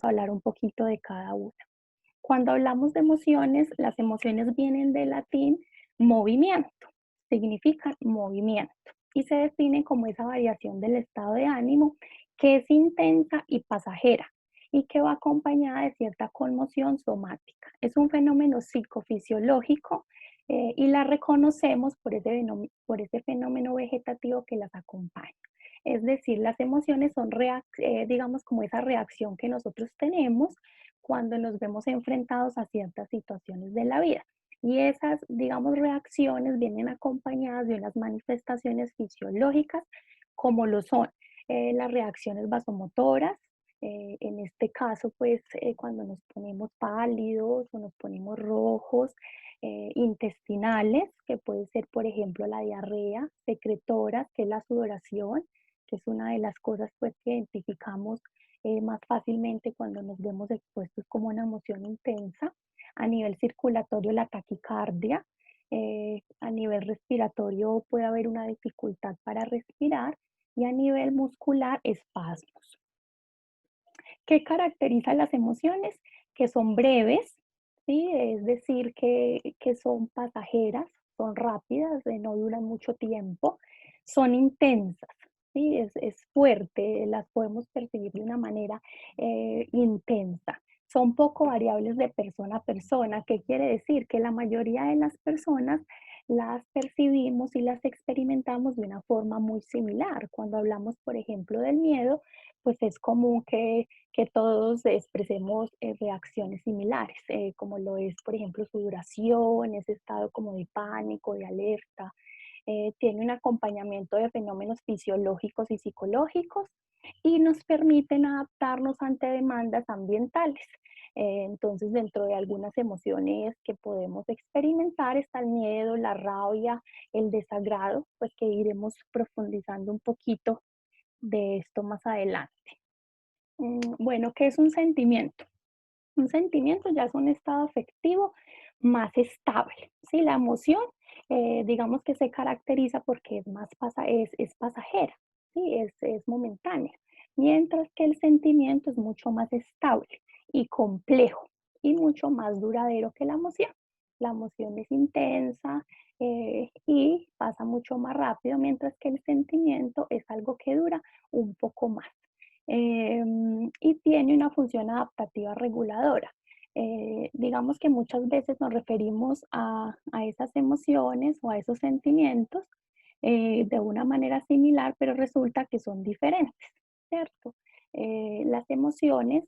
a hablar un poquito de cada una. Cuando hablamos de emociones, las emociones vienen del latín movimiento, significan movimiento y se definen como esa variación del estado de ánimo que es intensa y pasajera y que va acompañada de cierta conmoción somática. Es un fenómeno psicofisiológico y la reconocemos por ese fenómeno vegetativo que las acompaña. Es decir, las emociones son, digamos, como esa reacción que nosotros tenemos cuando nos vemos enfrentados a ciertas situaciones de la vida. Y esas, digamos, reacciones vienen acompañadas de unas manifestaciones fisiológicas, como lo son las reacciones vasomotoras, en este caso, pues cuando nos ponemos pálidos o nos ponemos rojos, intestinales, que puede ser, por ejemplo, la diarrea, secretoras, que es la sudoración, que es una de las cosas pues que identificamos más fácilmente cuando nos vemos expuestos como una emoción intensa. A nivel circulatorio, la taquicardia. A nivel respiratorio puede haber una dificultad para respirar y a nivel muscular, espasmos. ¿Qué caracteriza las emociones? Que son breves, ¿sí? Es decir, que son pasajeras, son rápidas, no duran mucho tiempo, son intensas, ¿sí? Es fuerte, las podemos percibir de una manera intensa. Son poco variables de persona a persona. ¿Qué quiere decir? Que la mayoría de las personas las percibimos y las experimentamos de una forma muy similar. Cuando hablamos, por ejemplo, del miedo, pues es común que todos expresemos reacciones similares, como lo es, por ejemplo, sudoración, ese estado como de pánico, de alerta. Tiene un acompañamiento de fenómenos fisiológicos y psicológicos y nos permiten adaptarnos ante demandas ambientales. Entonces, dentro de algunas emociones que podemos experimentar está el miedo, la rabia, el desagrado, pues que iremos profundizando un poquito de esto más adelante. Bueno, ¿qué es un sentimiento? Un sentimiento ya es un estado afectivo más estable, ¿sí? La emoción, digamos que se caracteriza porque es pasajera, ¿sí? Es momentánea, mientras que el sentimiento es mucho más estable y complejo y mucho más duradero que la emoción. La emoción es intensa y pasa mucho más rápido, mientras que el sentimiento es algo que dura un poco más y tiene una función adaptativa reguladora. Digamos que muchas veces nos referimos a esas emociones o a esos sentimientos de una manera similar, pero resulta que son diferentes, ¿cierto? Las emociones,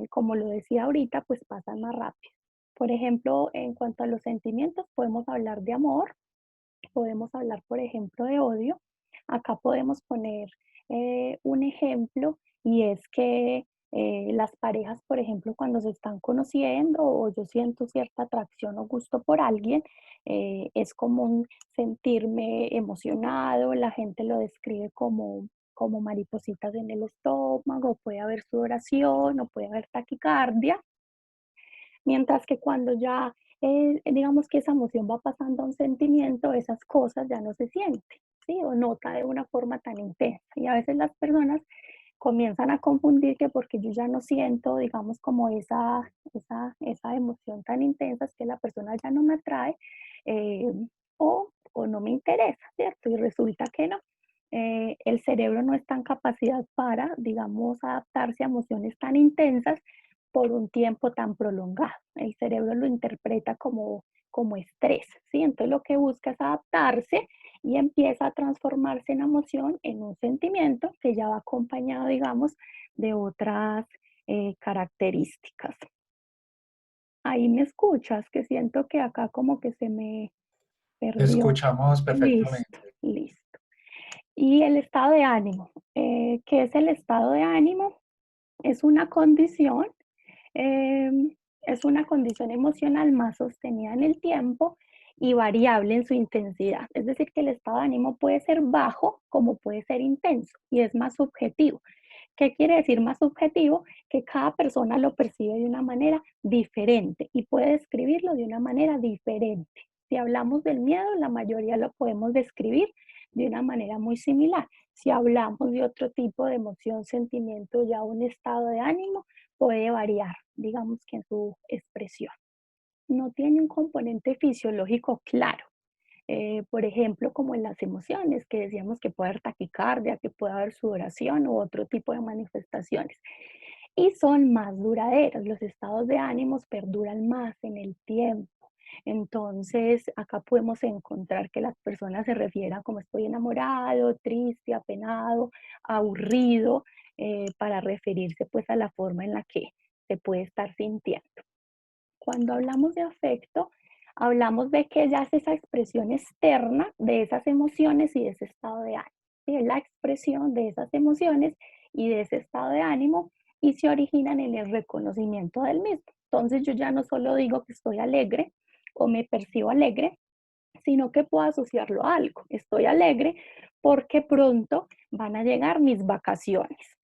como lo decía ahorita, pues pasan más rápido. Por ejemplo, en cuanto a los sentimientos, podemos hablar de amor, podemos hablar, por ejemplo, de odio. Acá podemos poner un ejemplo y es que las parejas, por ejemplo, cuando se están conociendo o yo siento cierta atracción o gusto por alguien, es común sentirme emocionado, la gente lo describe como maripositas en el estómago, puede haber sudoración o puede haber taquicardia. Mientras que cuando ya, digamos que esa emoción va pasando a un sentimiento, esas cosas ya no se sienten, ¿sí? O nota de una forma tan intensa. Y a veces las personas comienzan a confundir que porque yo ya no siento, digamos, como esa emoción tan intensa, es que la persona ya no me atrae eh, o no me interesa, ¿cierto? Y resulta que no. El cerebro no está en capacidad para, digamos, adaptarse a emociones tan intensas por un tiempo tan prolongado. El cerebro lo interpreta como estrés, ¿sí? Entonces lo que busca es adaptarse y empieza a transformarse en emoción en un sentimiento que ya va acompañado, digamos, de otras características. Ahí me escuchas, que siento que acá como que se me Te perdió. escuchamos Listo, perfectamente. listo. Y el estado de ánimo. ¿Qué es el estado de ánimo? Es una condición Em, es una condición emocional más sostenida en el tiempo y variable en su intensidad. Es decir, que el estado de ánimo puede ser bajo como puede ser intenso y es más subjetivo. ¿Qué quiere decir más subjetivo? Que cada persona lo percibe de una manera diferente y puede describirlo de una manera diferente. Si hablamos del miedo, la mayoría lo podemos describir de una manera muy similar. Si hablamos de otro tipo de emoción, sentimiento, ya un estado de ánimo, puede variar, digamos que en su expresión. No tiene un componente fisiológico claro. Por ejemplo, como en las emociones, que decíamos que puede haber taquicardia, que puede haber sudoración u otro tipo de manifestaciones. Y son más duraderas, los estados de ánimos perduran más en el tiempo. Entonces, acá podemos encontrar que las personas se refieran como estoy enamorado, triste, apenado, aburrido, para referirse pues a la forma en la que se puede estar sintiendo. Cuando hablamos de afecto, hablamos de que ya es esa expresión externa de esas emociones y de ese estado de ánimo. ¿Sí? Es la expresión de esas emociones y de ese estado de ánimo y se originan en el reconocimiento del mismo. Entonces yo ya no solo digo que estoy alegre o me percibo alegre, sino que puedo asociarlo a algo. Estoy alegre porque pronto van a llegar mis vacaciones.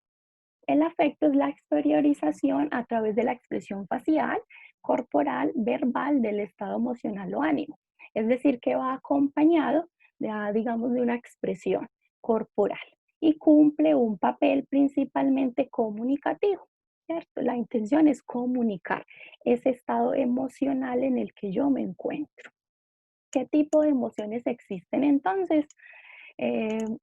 El afecto es la exteriorización a través de la expresión facial, corporal, verbal del estado emocional o ánimo. Es decir, que va acompañado de, digamos, de una expresión corporal y cumple un papel principalmente comunicativo. ¿Cierto? La intención es comunicar ese estado emocional en el que yo me encuentro. ¿Qué tipo de emociones existen entonces?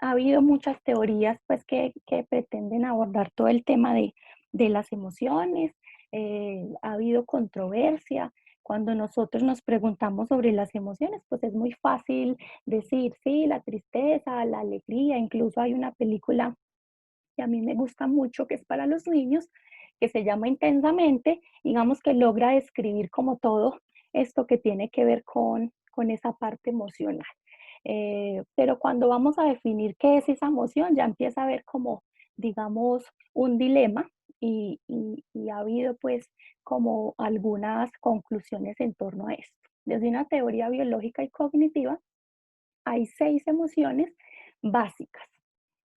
Ha habido muchas teorías pues, que pretenden abordar todo el tema de las emociones. Ha habido controversia. Cuando nosotros nos preguntamos sobre las emociones, pues es muy fácil decir, sí, la tristeza, la alegría. Incluso hay una película que a mí me gusta mucho, que es para los niños, que se llama Intensamente, digamos que logra describir como todo esto que tiene que ver con esa parte emocional. Pero cuando vamos a definir qué es esa emoción, ya empieza a haber como, digamos, un dilema y ha habido pues como algunas conclusiones en torno a esto. Desde una teoría biológica y cognitiva, hay 6 emociones básicas.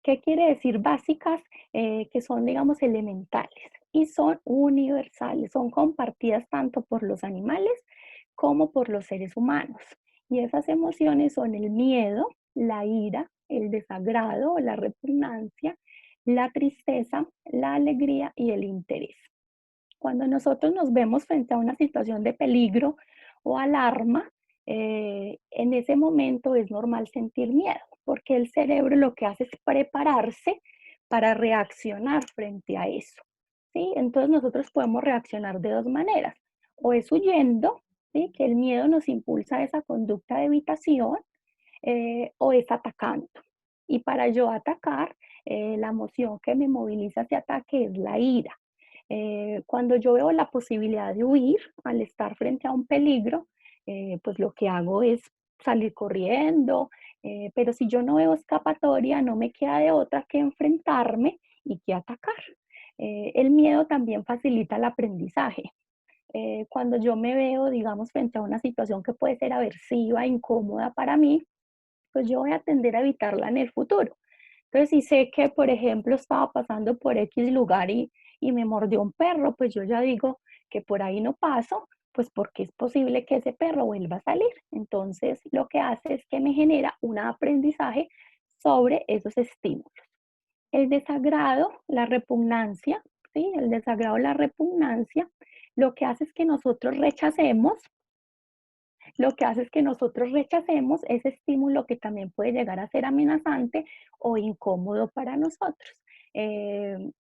¿Qué quiere decir básicas? Que son, digamos, elementales y son universales, son compartidas tanto por los animales como por los seres humanos. Y esas emociones son el miedo, la ira, el desagrado o la repugnancia, la tristeza, la alegría y el interés. Cuando nosotros nos vemos frente a una situación de peligro o alarma, en ese momento es normal sentir miedo, porque el cerebro lo que hace es prepararse para reaccionar frente a eso. ¿Sí? Entonces nosotros podemos reaccionar de dos maneras. O es huyendo, ¿sí? Que el miedo nos impulsa a esa conducta de evitación, o es atacando. Y para yo atacar, la emoción que me moviliza ese ataque es la ira. Cuando yo veo la posibilidad de huir al estar frente a un peligro, pues lo que hago es salir corriendo, pero si yo no veo escapatoria, no me queda de otra que enfrentarme y que atacar. El miedo también facilita el aprendizaje. Cuando yo me veo, digamos, frente a una situación que puede ser aversiva, incómoda para mí, pues yo voy a tender a evitarla en el futuro. Entonces, si sé que, por ejemplo, estaba pasando por X lugar y me mordió un perro, pues yo ya digo que por ahí no paso, pues porque es posible que ese perro vuelva a salir. Entonces, lo que hace es que me genera un aprendizaje sobre esos estímulos. El desagrado, la repugnancia, ¿sí? El desagrado, la repugnancia, lo que hace es que nosotros rechacemos lo que hace es que nosotros rechacemos ese estímulo que también puede llegar a ser amenazante o incómodo para nosotros. Eh,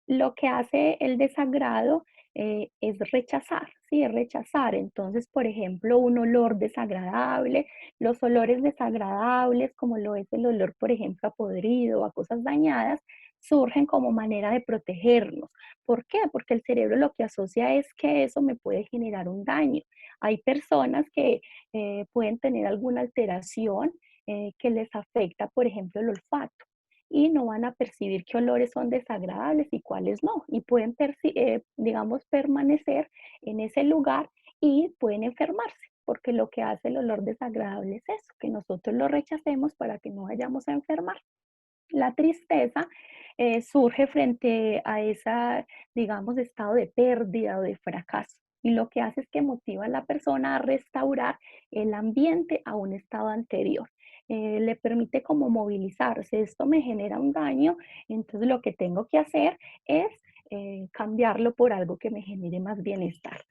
lo que hace el desagrado es rechazar, ¿sí? Es rechazar. Entonces, por ejemplo, un olor desagradable, los olores desagradables, como lo es el olor, por ejemplo, a podrido o a cosas dañadas, surgen como manera de protegernos. ¿Por qué? Porque el cerebro lo que asocia es que eso me puede generar un daño. Hay personas que pueden tener alguna alteración que les afecta, por ejemplo, el olfato y no van a percibir qué olores son desagradables y cuáles no. Y pueden, digamos, permanecer en ese lugar y pueden enfermarse, porque lo que hace el olor desagradable es eso, que nosotros lo rechacemos para que no vayamos a enfermar. La tristeza surge frente a ese, digamos, estado de pérdida o de fracaso. Y lo que hace es que motiva a la persona a restaurar el ambiente a un estado anterior. Le permite como movilizarse. Esto me genera un daño, entonces lo que tengo que hacer es cambiarlo por algo que me genere más bienestar.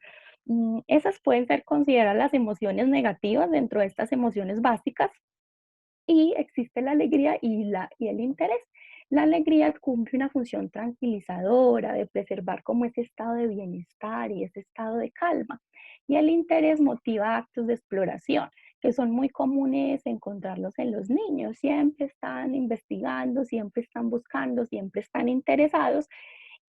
Esas pueden ser consideradas las emociones negativas dentro de estas emociones básicas y existe la alegría y el interés. La alegría cumple una función tranquilizadora de preservar como ese estado de bienestar y ese estado de calma. Y el interés motiva actos de exploración, que son muy comunes encontrarlos en los niños. Siempre están investigando, siempre están buscando, siempre están interesados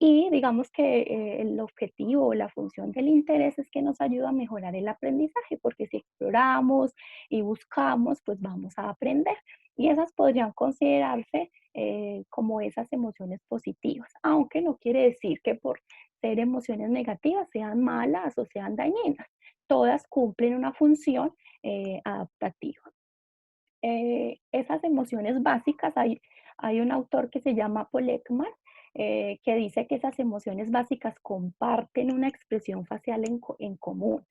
y digamos que el objetivo o la función del interés es que nos ayuda a mejorar el aprendizaje, porque si exploramos y buscamos, pues vamos a aprender. Y esas podrían considerarse como esas emociones positivas, aunque no quiere decir que por ser emociones negativas sean malas o sean dañinas. Todas cumplen una función adaptativa. Esas emociones básicas, hay un autor que se llama Paul Ekman, que dice que esas emociones básicas comparten una expresión facial en común.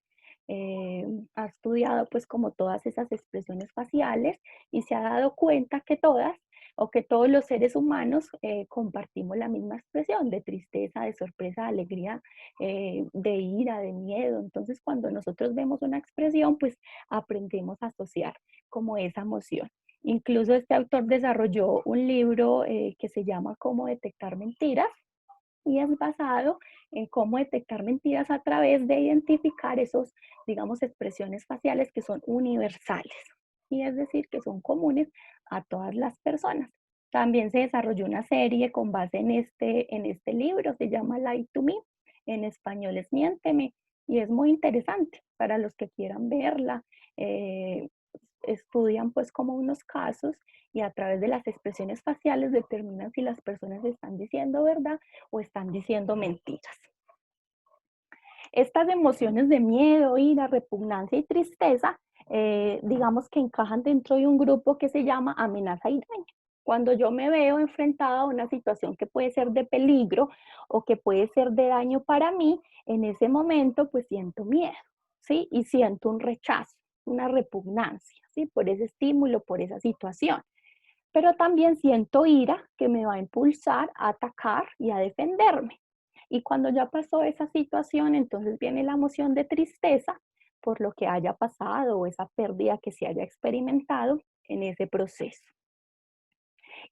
Ha estudiado pues como todas esas expresiones faciales y se ha dado cuenta que todas o que todos los seres humanos compartimos la misma expresión de tristeza, de sorpresa, de alegría, de ira, de miedo. Entonces cuando nosotros vemos una expresión, pues aprendemos a asociar como esa emoción. Incluso este autor desarrolló un libro que se llama Cómo detectar mentiras y es basado en cómo detectar mentiras a través de identificar esos, digamos, expresiones faciales que son universales. Y es decir, que son comunes a todas las personas. También se desarrolló una serie con base en este libro, se llama Lie to Me, en español es Miénteme, y es muy interesante para los que quieran verla. Eh, Estudian pues como unos casos y a través de las expresiones faciales determinan si las personas están diciendo verdad o están diciendo mentiras. Estas emociones de miedo, ira, repugnancia y tristeza, digamos que encajan dentro de un grupo que se llama amenaza y daño. Cuando yo me veo enfrentada a una situación que puede ser de peligro o que puede ser de daño para mí, en ese momento pues siento miedo, ¿sí? Y siento un rechazo, una repugnancia, ¿sí? Por ese estímulo, por esa situación. Pero también siento ira que me va a impulsar a atacar y a defenderme. Y cuando ya pasó esa situación, entonces viene la emoción de tristeza por lo que haya pasado o esa pérdida que se haya experimentado en ese proceso.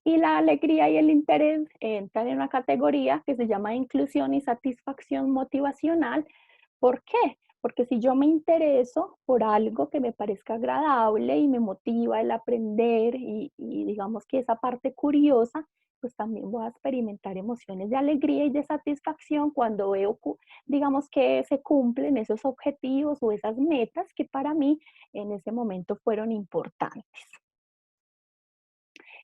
Y la alegría y el interés entran en una categoría que se llama inclusión y satisfacción motivacional. ¿Por qué? Porque si yo me intereso por algo que me parezca agradable y me motiva el aprender y digamos que esa parte curiosa, pues también voy a experimentar emociones de alegría y de satisfacción cuando veo, digamos que se cumplen esos objetivos o esas metas que para mí en ese momento fueron importantes.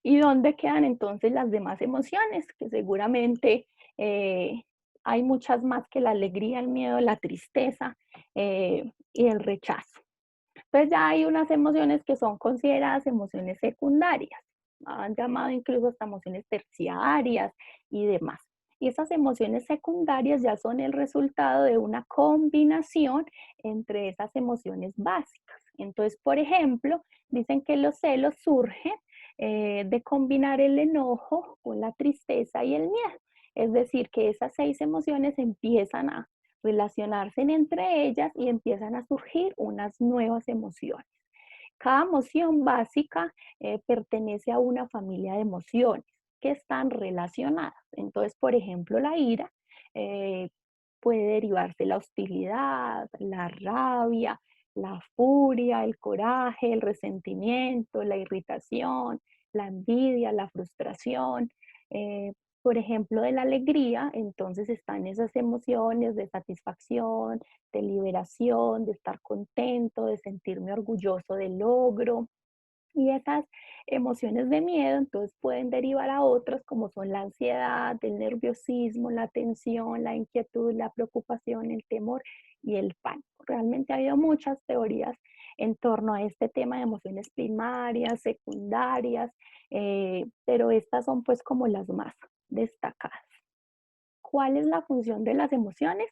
¿Y dónde quedan entonces las demás emociones? Que seguramente eh, hay muchas más que la alegría, el miedo, la tristeza y el rechazo. Entonces ya hay unas emociones que son consideradas emociones secundarias, han llamado incluso hasta emociones terciarias y demás. Y esas emociones secundarias ya son el resultado de una combinación entre esas emociones básicas. Entonces, por ejemplo, dicen que los celos surgen de combinar el enojo con la tristeza y el miedo. Es decir, que esas 6 emociones empiezan a relacionarse entre ellas y empiezan a surgir unas nuevas emociones. Cada emoción básica pertenece a una familia de emociones que están relacionadas. Entonces, por ejemplo, la ira eh, puede derivarse la hostilidad, la rabia, la furia, el coraje, el resentimiento, la irritación, la envidia, la frustración. Eh, por ejemplo, de la alegría, entonces están esas emociones de satisfacción, de liberación, de estar contento, de sentirme orgulloso del logro. Y esas emociones de miedo entonces pueden derivar a otras como son la ansiedad, el nerviosismo, la tensión, la inquietud, la preocupación, el temor y el pánico. Realmente ha habido muchas teorías en torno a este tema de emociones primarias, secundarias, pero estas son pues como las más destacadas. ¿Cuál es la función de las emociones?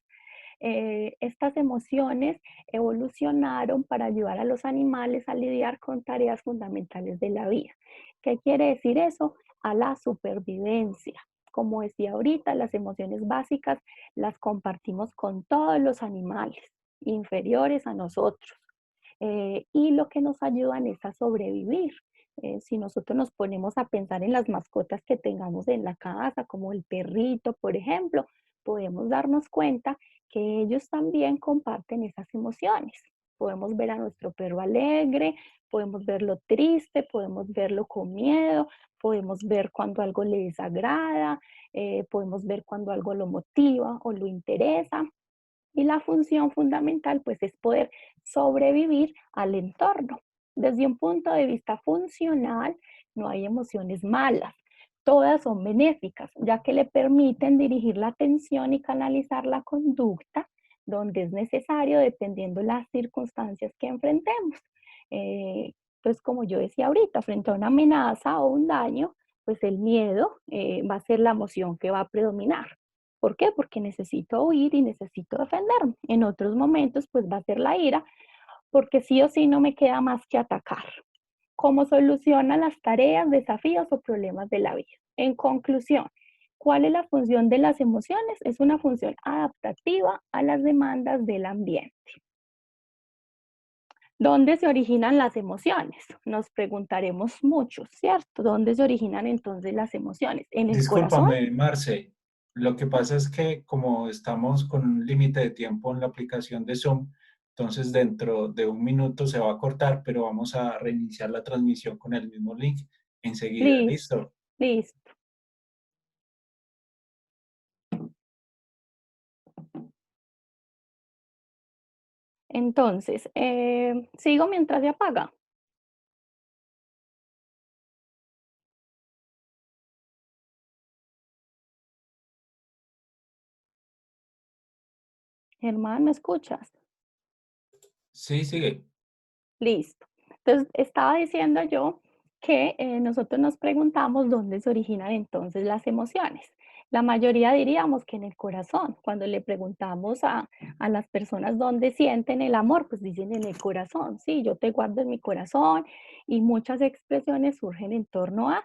Estas emociones evolucionaron para ayudar a los animales a lidiar con tareas fundamentales de la vida. ¿Qué quiere decir eso? A la supervivencia. como decía ahorita, las emociones básicas las compartimos con todos los animales inferiores a nosotros. Y lo que nos ayudan es a sobrevivir. Si nosotros nos ponemos a pensar en las mascotas que tengamos en la casa, como el perrito, por ejemplo, podemos darnos cuenta que ellos también comparten esas emociones. Podemos ver a nuestro perro alegre, podemos verlo triste, podemos verlo con miedo, podemos ver cuando algo le desagrada, podemos ver cuando algo lo motiva o lo interesa. Y la función fundamental, pues, es poder sobrevivir al entorno. Desde un punto de vista funcional, no hay emociones malas. Todas son benéficas, ya que le permiten dirigir la atención y canalizar la conducta donde es necesario, dependiendo las circunstancias que enfrentemos. Entonces, como yo decía ahorita, frente a una amenaza o un daño, pues el miedo va a ser la emoción que va a predominar. ¿Por qué? Porque necesito huir y necesito defenderme. En otros momentos, pues va a ser la ira, porque sí o sí no me queda más que atacar. ¿Cómo soluciona las tareas, desafíos o problemas de la vida? En conclusión, ¿cuál es la función de las emociones? Es una función adaptativa a las demandas del ambiente. ¿Dónde se originan las emociones? Nos preguntaremos mucho, ¿cierto? ¿Dónde se originan entonces las emociones? ¿En el corazón? Discúlpame, Marce. Lo que pasa es que como estamos con un límite de tiempo en la aplicación de Zoom, entonces dentro de un minuto se va a cortar, pero vamos a reiniciar la transmisión con el mismo link enseguida. Listo, ¿Listo? listo. Entonces, sigo mientras se apaga. Germán, ¿me escuchas? Sí, sigue. Listo. Entonces, estaba diciendo yo que nosotros nos preguntamos dónde se originan entonces las emociones. La mayoría diríamos que en el corazón. Cuando le preguntamos a las personas dónde sienten el amor, pues dicen en el corazón. Sí, yo te guardo en mi corazón y muchas expresiones surgen en torno a